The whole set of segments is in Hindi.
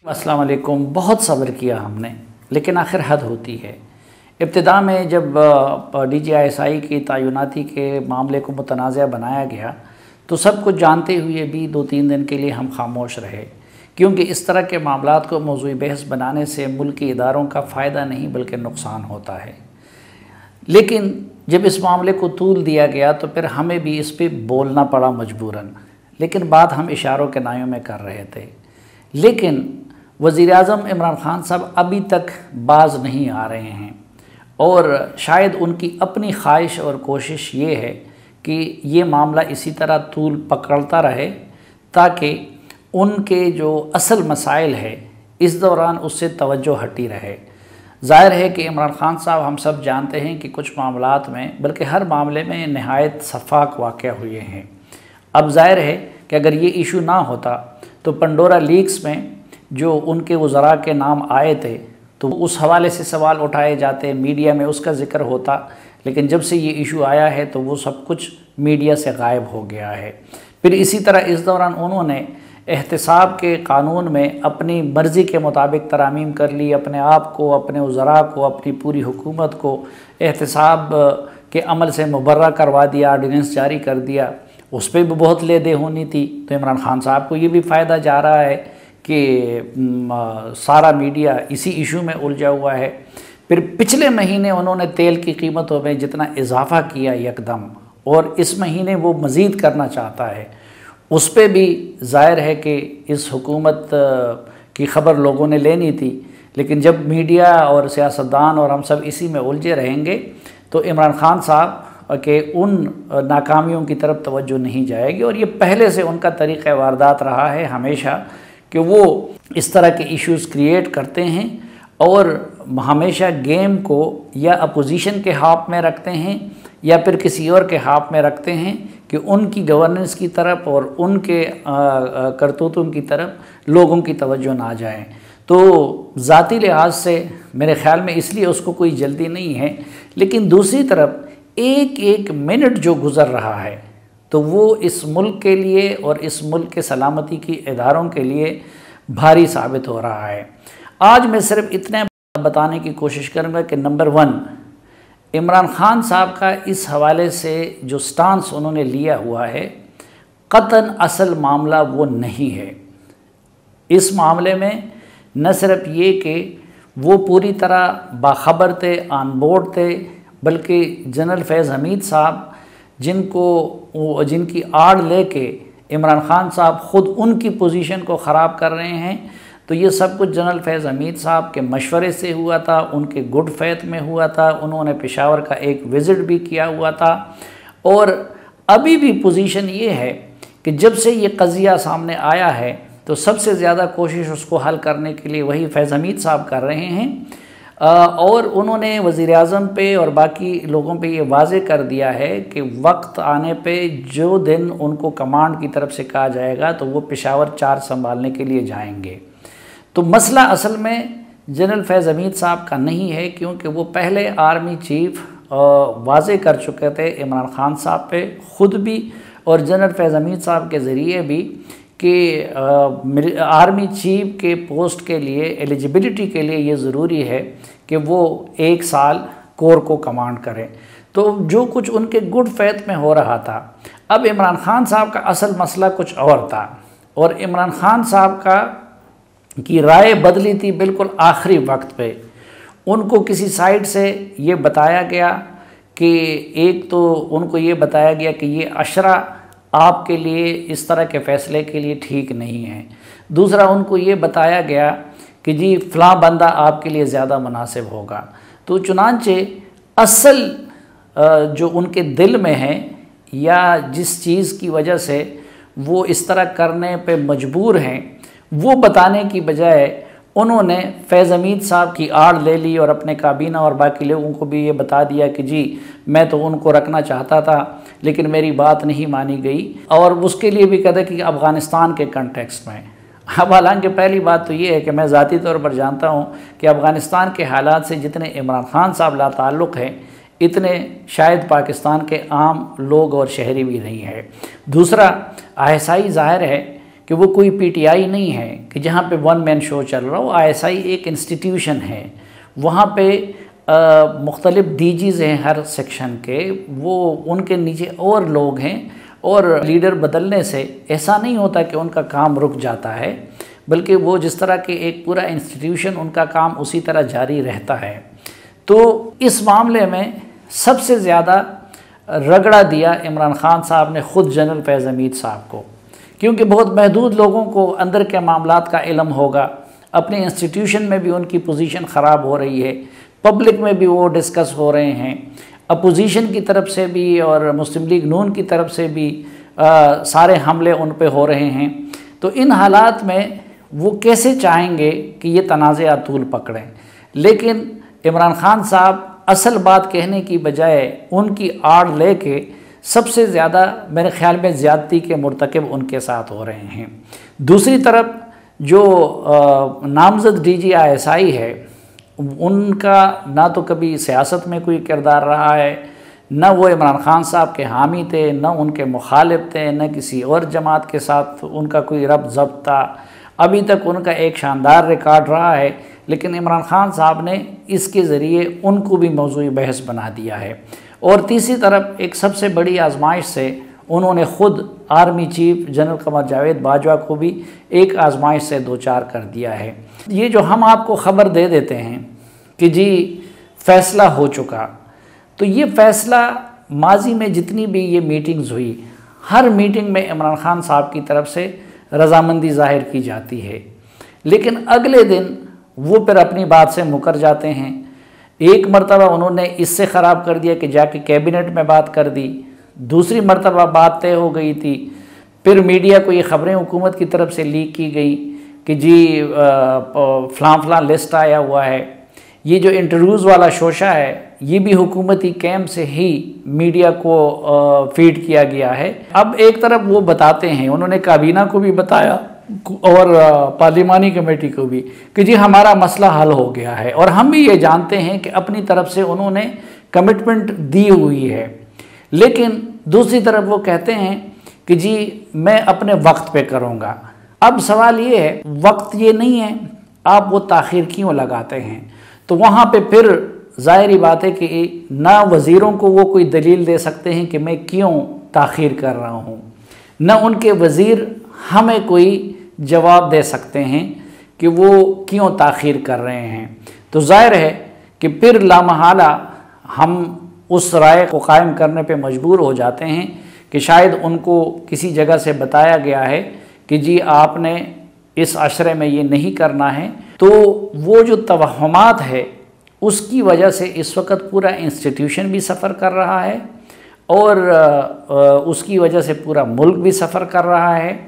अस्सलाम वालेकुम। बहुत सब्र किया हमने, लेकिन आखिर हद होती है। इब्तिदा में जब DGISI की तैनाती के मामले को मुतनाज़ा बनाया गया तो सब कुछ जानते हुए भी 2-3 दिन के लिए हम खामोश रहे, क्योंकि इस तरह के मामलात को मौज़ूई बहस बनाने से मुल्की इदारों का फ़ायदा नहीं बल्कि नुकसान होता है। लेकिन जब इस मामले को तूल दिया गया तो फिर हमें भी इस पर बोलना पड़ा मजबूरन, लेकिन बात हम इशारों के नायों में कर रहे थे। लेकिन वज़ीर-ए-आज़म इमरान खान साहब अभी तक बाज नहीं आ रहे हैं, और शायद उनकी अपनी ख्वाहिश और कोशिश ये है कि ये मामला इसी तरह तूल पकड़ता रहे ताकि उनके जो असल मसाइल है इस दौरान उससे तवज्जो हटी रहे। ज़ाहिर है कि इमरान खान साहब, हम सब जानते हैं कि कुछ मामलात में, बल्कि हर मामले में नहायत शफ़ाक वाक़या हुए हैं। अब ज़ाहिर है कि अगर ये इशू ना होता तो पंडोरा लीक्स में जो उनके वज़रा के नाम आए थे तो उस हवाले से सवाल उठाए जाते, मीडिया में उसका ज़िक्र होता। लेकिन जब से ये इशू आया है तो वो सब कुछ मीडिया से गायब हो गया है। फिर इसी तरह इस दौरान उन्होंने एहतिसाब के कानून में अपनी मर्ज़ी के मुताबिक तरामीम कर ली, अपने आप को, अपने वज़रा को, अपनी पूरी हुकूमत को एहतिसाब के अमल से मुबर्रा करवा दिया, आर्डिनेंस जारी कर दिया। उस पर भी बहुत ले दे होनी थी। तो इमरान खान साहब को ये भी फ़ायदा जा रहा है कि सारा मीडिया इसी इशू में उलझा हुआ है। फिर पिछले महीने उन्होंने तेल की कीमतों में जितना इजाफ़ा किया यकदम, और इस महीने वो मज़ीद करना चाहता है, उस पर भी ज़ाहिर है कि इस हुकूमत की ख़बर लोगों ने लेनी थी। लेकिन जब मीडिया और सियासतदान और हम सब इसी में उलझे रहेंगे तो इमरान खान साहब के उन नाकामियों की तरफ तवज्जो नहीं जाएगी। और ये पहले से उनका तरीक़ा वारदात रहा है हमेशा कि वो इस तरह के इश्यूज़ क्रिएट करते हैं और हमेशा गेम को या अपोजिशन के हाथ में रखते हैं या फिर किसी और के हाथ में रखते हैं कि उनकी गवर्नेंस की तरफ और उनके करतूतों की तरफ लोगों की तवज्जो ना जाए। तो ज़ाती लिहाज से मेरे ख़्याल में इसलिए उसको कोई जल्दी नहीं है। लेकिन दूसरी तरफ एक एक मिनट जो गुज़र रहा है तो वो इस मुल्क के लिए और इस मुल्क के सलामती की इदारों के लिए भारी साबित हो रहा है। आज मैं सिर्फ इतने बताने की कोशिश करूँगा कि नंबर 1, इमरान खान साहब का इस हवाले से जो स्टांस उन्होंने लिया हुआ है, क़तन असल मामला वो नहीं है। इस मामले में न सिर्फ ये कि वो पूरी तरह बाखबर थे, ऑन बोर्ड थे, बल्कि जनरल फैज़ हमीद साहब जिनकी आड़ लेके इमरान खान साहब ख़ुद उनकी पोजीशन को ख़राब कर रहे हैं। तो ये सब कुछ जनरल फैज़ हमीद साहब के मशवरे से हुआ था, उनके गुड फैथ में हुआ था। उन्होंने पेशावर का एक विज़िट भी किया हुआ था, और अभी भी पोजीशन ये है कि जब से ये क़ज़िया सामने आया है तो सबसे ज़्यादा कोशिश उसको हल करने के लिए वही फैज़ हमीद साहब कर रहे हैं। और उन्होंने वज़ीर-ए-आज़म पे और बाकी लोगों पे ये वाज़े कर दिया है कि वक्त आने पे जो दिन उनको कमांड की तरफ से कहा जाएगा तो वो पेशावर चार्ज संभालने के लिए जाएंगे। तो मसला असल में जनरल फैज़ हमीद साहब का नहीं है, क्योंकि वो पहले आर्मी चीफ वाज़े कर चुके थे इमरान खान साहब पे ख़ुद भी और जनरल फैज़ हमीद साहब के ज़रिए भी कि आर्मी चीफ के पोस्ट के लिए एलिजिबिलिटी के लिए ये ज़रूरी है कि वो 1 साल कोर को कमांड करें। तो जो कुछ उनके गुड फैथ में हो रहा था, अब इमरान खान साहब का असल मसला कुछ और था, और इमरान खान साहब की राय बदली थी बिल्कुल आखिरी वक्त पे। उनको किसी साइड से ये बताया गया कि एक तो उनको ये बताया गया कि ये अशरा आपके लिए इस तरह के फ़ैसले के लिए ठीक नहीं है। दूसरा उनको ये बताया गया कि जी फ़लाँ बंदा आपके लिए ज़्यादा मुनासिब होगा। तो चुनांचे असल जो उनके दिल में है या जिस चीज़ की वजह से वो इस तरह करने पे मजबूर हैं, वो बताने की बजाय उन्होंने फैज़ हमीद साहब की आड़ ले ली और अपने काबीना और बाकी लोगों को भी ये बता दिया कि जी मैं तो उनको रखना चाहता था लेकिन मेरी बात नहीं मानी गई, और उसके लिए भी कहते कि अफ़गानिस्तान के कंटेक्स्ट में। अब हालांकि पहली बात तो ये है कि मैं ज़ाती तौर पर जानता हूँ कि अफ़गानिस्तान के हालात से जितने इमरान खान साहब लाताल्लुक़ हैं इतने शायद पाकिस्तान के आम लोग और शहरी भी नहीं है। दूसरा, ISI ज़ाहिर है कि वो कोई पीटीआई नहीं है कि जहाँ पे वन मैन शो चल रहा हो। आईएसआई एक इंस्टीट्यूशन है, वहाँ पे मुख्तलिफ डीजीज़ हैं हर सेक्शन के, वो उनके नीचे और लोग हैं, और लीडर बदलने से ऐसा नहीं होता कि उनका काम रुक जाता है, बल्कि वो जिस तरह के एक पूरा इंस्टीट्यूशन उनका काम उसी तरह जारी रहता है। तो इस मामले में सबसे ज़्यादा रगड़ा दिया इमरान खान साहब ने ख़ुद जनरल फैज़ हमीद साहब को, क्योंकि बहुत महदूद लोगों को अंदर के मामलात का इल्म होगा। अपने इंस्टीट्यूशन में भी उनकी पोजीशन ख़राब हो रही है, पब्लिक में भी वो डिस्कस हो रहे हैं, अपोजिशन की तरफ से भी और मुस्लिम लीग नून की तरफ से भी सारे हमले उन पे हो रहे हैं। तो इन हालात में वो कैसे चाहेंगे कि ये तनाज़ा तूल पकड़ें, लेकिन इमरान खान साहब असल बात कहने की बजाय उनकी आड़ लेके सबसे ज़्यादा मेरे ख़्याल में ज़्यादती के मुर्तकब उनके साथ हो रहे हैं। दूसरी तरफ जो नामज़द DGISI है, उनका ना तो कभी सियासत में कोई किरदार रहा है, न वो इमरान खान साहब के हामी थे, न उनके मुखालिफ थे, न किसी और जमात के साथ उनका कोई रब्त ज़ब्त था। अभी तक उनका एक शानदार रिकॉर्ड रहा है, लेकिन इमरान खान साहब ने इसके ज़रिए उनको भी मौजूद बहस बना दिया है। और तीसरी तरफ एक सबसे बड़ी आजमाइश से उन्होंने ख़ुद army chief general Qamar Javed Bajwa को भी एक आजमाइश से दो चार कर दिया है। ये जो हम आपको ख़बर दे देते हैं कि जी फ़ैसला हो चुका, तो ये फ़ैसला माजी में जितनी भी ये मीटिंग्स हुई, हर मीटिंग में इमरान खान साहब की तरफ से रज़ामंदी ज़ाहिर की जाती है, लेकिन अगले दिन वो फिर अपनी बात से मुकर जाते हैं। एक मरतबा उन्होंने इससे ख़राब कर दिया कि जाके कैबिनेट में बात कर दी, दूसरी मरतबा बात तय हो गई थी, फिर मीडिया को ये ख़बरें हुकूमत की तरफ से लीक की गई कि जी फ़लाँ लिस्ट आया हुआ है। ये जो इंटरव्यूज़ वाला शोशा है, ये भी हुकूमती कैंप से ही मीडिया को फीड किया गया है। अब एक तरफ वो बताते हैं, उन्होंने काबीना को भी बताया और पार्लिमानी कमेटी को भी कि जी हमारा मसला हल हो गया है, और हम भी ये जानते हैं कि अपनी तरफ से उन्होंने कमिटमेंट दी हुई है। लेकिन दूसरी तरफ वो कहते हैं कि जी मैं अपने वक्त पे करूँगा। अब सवाल ये है, वक्त ये नहीं है, आप वो ताख़ीर क्यों लगाते हैं? तो वहाँ पे फिर ज़ाहिरी बात है कि ना वज़ीरों को वो कोई दलील दे सकते हैं कि मैं क्यों ताख़ीर कर रहा हूँ, न उनके वज़ीर हमें कोई जवाब दे सकते हैं कि वो क्यों ताख़ीर कर रहे हैं। तो ज़ाहिर है कि फिर लामहला हम उस राय को कायम करने पे मजबूर हो जाते हैं कि शायद उनको किसी जगह से बताया गया है कि जी आपने इस अशरे में ये नहीं करना है। तो वो जो तवहमात है उसकी वजह से इस वक्त पूरा इंस्टीट्यूशन भी सफ़र कर रहा है और उसकी वजह से पूरा मुल्क भी सफ़र कर रहा है।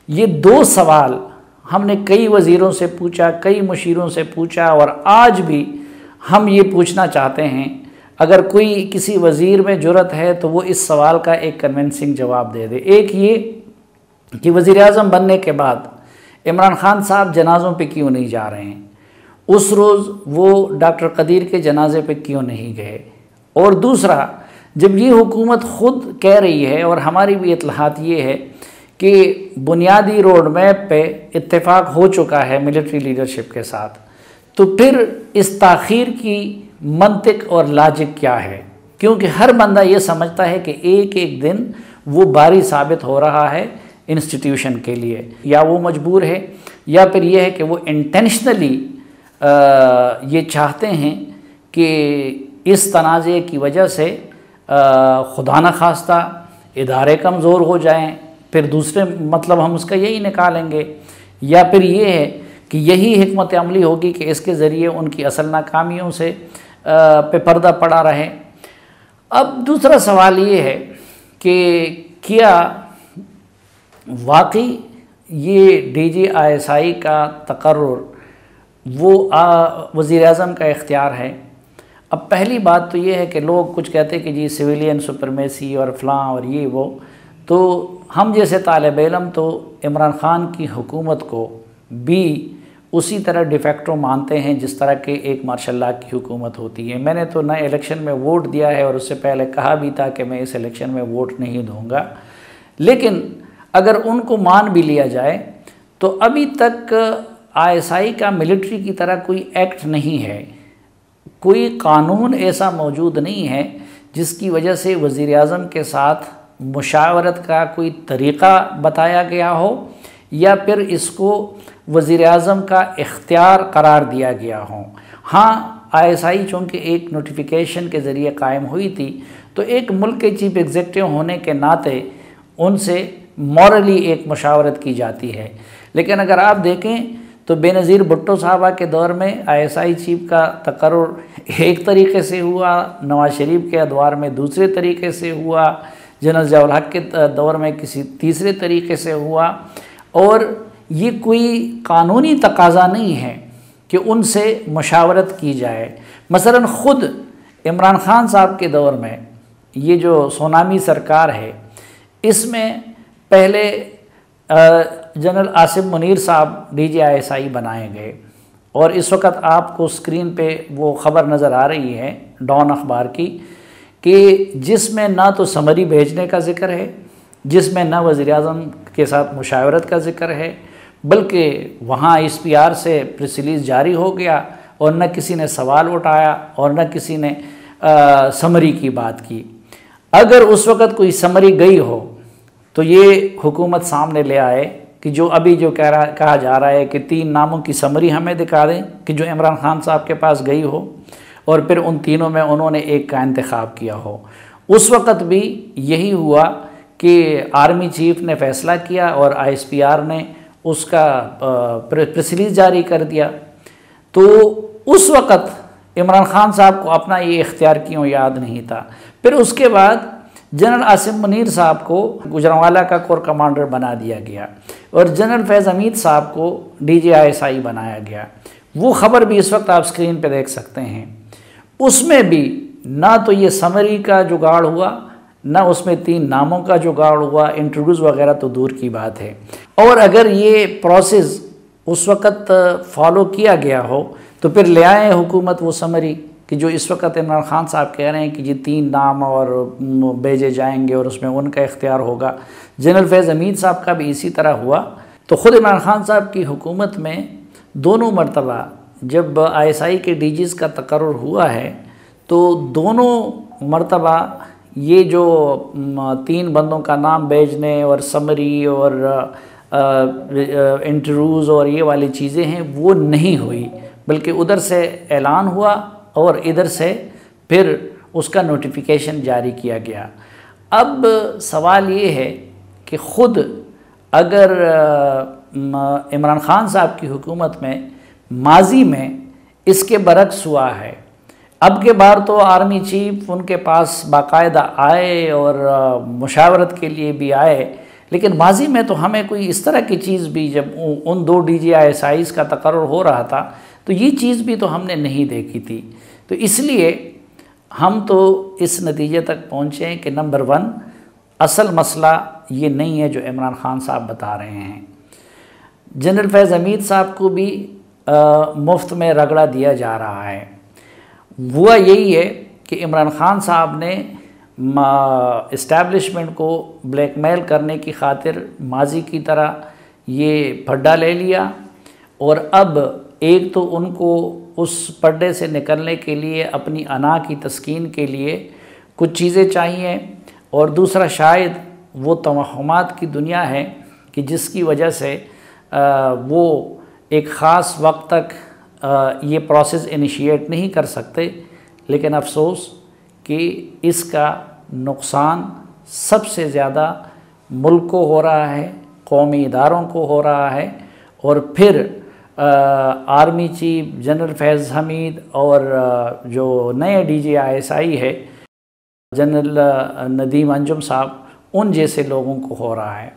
ये दो सवाल हमने कई वज़ीरों से पूछा, कई मुशीरों से पूछा, और आज भी हम ये पूछना चाहते हैं, अगर कोई किसी वज़ीर में जुर्रत है तो वो इस सवाल का एक कन्विंसिंग जवाब दे दे। एक ये कि वज़ीर-ए-आज़म बनने के बाद इमरान खान साहब जनाज़ों पे क्यों नहीं जा रहे हैं, उस रोज़ वो डॉक्टर कदीर के जनाजे पे क्यों नहीं गए। और दूसरा, जब ये हुकूमत ख़ुद कह रही है और हमारी भी इत्तलाहात ये है कि बुनियादी रोड मैप पे इत्तेफाक हो चुका है मिलिट्री लीडरशिप के साथ, तो फिर इस ताख़ीर की मंतिक और लॉजिक क्या है? क्योंकि हर बंदा ये समझता है कि एक एक दिन वो बारी साबित हो रहा है इंस्टीट्यूशन के लिए, या वो मजबूर है या फिर ये है कि वो इंटेंशनली ये चाहते हैं कि इस तनाज़े की वजह से खुदा न खास्ता इदारे कमज़ोर हो जाएं, फिर दूसरे मतलब हम उसका यही निकालेंगे, या फिर ये है कि यही हिकमत अमली होगी कि इसके ज़रिए उनकी असल नाकामियों से पे पर्दा पड़ा रहे। अब दूसरा सवाल ये है कि क्या वाकई ये DGISI का तकर्रुर वो वज़ीर-ए-आज़म का इख्तियार है? अब पहली बात तो ये है कि लोग कुछ कहते हैं कि जी सिविलियन सुपरमेसी और फ़लाँ और ये वो, तो हम जैसे तालिब इल्म तो इमरान ख़ान की हुकूमत को भी उसी तरह डिफेक्टो मानते हैं जिस तरह के एक मार्शल लॉ की हुकूमत होती है। मैंने तो नए इलेक्शन में वोट दिया है और उससे पहले कहा भी था कि मैं इस इलेक्शन में वोट नहीं दूंगा, लेकिन अगर उनको मान भी लिया जाए तो अभी तक आईएसआई का मिलिट्री की तरह कोई एक्ट नहीं है, कोई कानून ऐसा मौजूद नहीं है जिसकी वजह से वज़ीर आज़म के साथ मुशावरत का कोई तरीक़ा बताया गया हो या फिर इसको वज़ीर आज़म का इख्तियार करार दिया गया हो। हाँ, आईएसआई चूँकि एक नोटिफिकेशन के ज़रिए कायम हुई थी, तो एक मुल्क के चीफ एग्जीक्यूटिव होने के नाते उनसे मॉरली एक मुशावरत की जाती है। लेकिन अगर आप देखें तो बेनज़ीर भुट्टो साहबा के दौर में आईएसआई चीफ का तकर्रुर एक तरीके से हुआ, नवाज शरीफ के अदवार में दूसरे तरीके से हुआ, जनरल ज़िया उल हक़ के दौर में किसी तीसरे तरीके से हुआ, और ये कोई कानूनी तकाज़ा नहीं है कि उनसे मुशावरत की जाए। मसलन ख़ुद इमरान ख़ान साहब के दौर में ये जो सोनामी सरकार है, इसमें पहले जनरल आसिम मुनीर साहब डीजी आईएसआई बनाए गए, और इस वक्त आपको स्क्रीन पे वो ख़बर नज़र आ रही है डॉन अखबार की, कि जिसमें ना तो समरी भेजने का ज़िक्र है, जिसमें ना वज़ीर आज़म के साथ मुशावरत का ज़िक्र है, बल्कि वहाँ एसपीआर से प्रेस रिलीज़ जारी हो गया और न किसी ने सवाल उठाया और न किसी ने समरी की बात की। अगर उस वक़्त कोई समरी गई हो तो ये हुकूमत सामने ले आए कि जो अभी जो कहा जा रहा है कि 3 नामों की समरी हमें दिखा दें कि जो इमरान ख़ान साहब के पास गई हो, और फिर उन तीनों में उन्होंने एक का इंतखाब किया हो। उस वक़्त भी यही हुआ कि आर्मी चीफ ने फ़ैसला किया और आईएसपीआर ने उसका प्रेस रिलीज़ जारी कर दिया। तो उस वक़्त इमरान ख़ान साहब को अपना ये इख्तियार क्यों याद नहीं था। फिर उसके बाद जनरल आसिम मुनीर साहब को गुजरांवाला का कोर कमांडर बना दिया गया और जनरल फैज़ हमीद साहब को डीजी आईएसआई बनाया गया। वो ख़बर भी इस वक्त आप स्क्रीन पे देख सकते हैं। उसमें भी ना तो ये समरी का जुगाड़ हुआ, ना उसमें 3 नामों का जुगाड़ हुआ, इंटरव्यूज़ वगैरह तो दूर की बात है। और अगर ये प्रोसेस उस वक़्त फॉलो किया गया हो तो फिर ले आए हुकूमत वो समरी कि जो इस वक्त इमरान ख़ान साहब कह रहे हैं कि ये 3 नाम और भेजे जाएंगे और उसमें उनका इख्तियार होगा। जनरल फैज़ हमीद साहब का भी इसी तरह हुआ। तो ख़ुद इमरान ख़ान साहब की हुकूमत में दोनों मरतबा जब आईएसआई के डीजीज़ का तकर्रुर हुआ है, तो दोनों मरतबा ये जो 3 बंदों का नाम भेजने और समरी और इंटरव्यूज़ और ये वाली चीज़ें हैं वो नहीं हुई, बल्कि उधर से ऐलान हुआ और इधर से फिर उसका नोटिफिकेशन जारी किया गया। अब सवाल ये है कि ख़ुद अगर इमरान ख़ान साहब की हुकूमत में माजी में इसके बरक्स हुआ है, अब के बार तो आर्मी चीफ उनके पास बाकायदा आए और मुशावरत के लिए भी आए, लेकिन माजी में तो हमें कोई इस तरह की चीज़ भी जब उन 2 डीजी आईएसआईज़ का तकर्रुर हो रहा था तो ये चीज़ भी तो हमने नहीं देखी थी। तो इसलिए हम तो इस नतीजे तक पहुँचे कि नंबर 1 असल मसला ये नहीं है जो इमरान ख़ान साहब बता रहे हैं। जनरल फैज़ हमीद साहब को भी मुफ्त में रगड़ा दिया जा रहा है। हुआ यही है कि इमरान ख़ान साहब ने इस्टेब्लिशमेंट को ब्लैकमेल करने की खातिर माजी की तरह ये फड्डा ले लिया, और अब एक तो उनको उस पड्डे से निकलने के लिए अपनी अना की तस्कीन के लिए कुछ चीज़ें चाहिए, और दूसरा शायद वो तवहुमात की दुनिया है कि जिसकी वजह से वो एक ख़ास वक्त तक ये प्रोसेस इनिशिएट नहीं कर सकते। लेकिन अफसोस कि इसका नुकसान सबसे ज़्यादा मुल्क को हो रहा है, कौमी इदारों को हो रहा है, और फिर आर्मी चीफ जनरल फैज़ हमीद और जो नए डीजी आईएसआई है जनरल नदीम अंजुम साहब, उन जैसे लोगों को हो रहा है।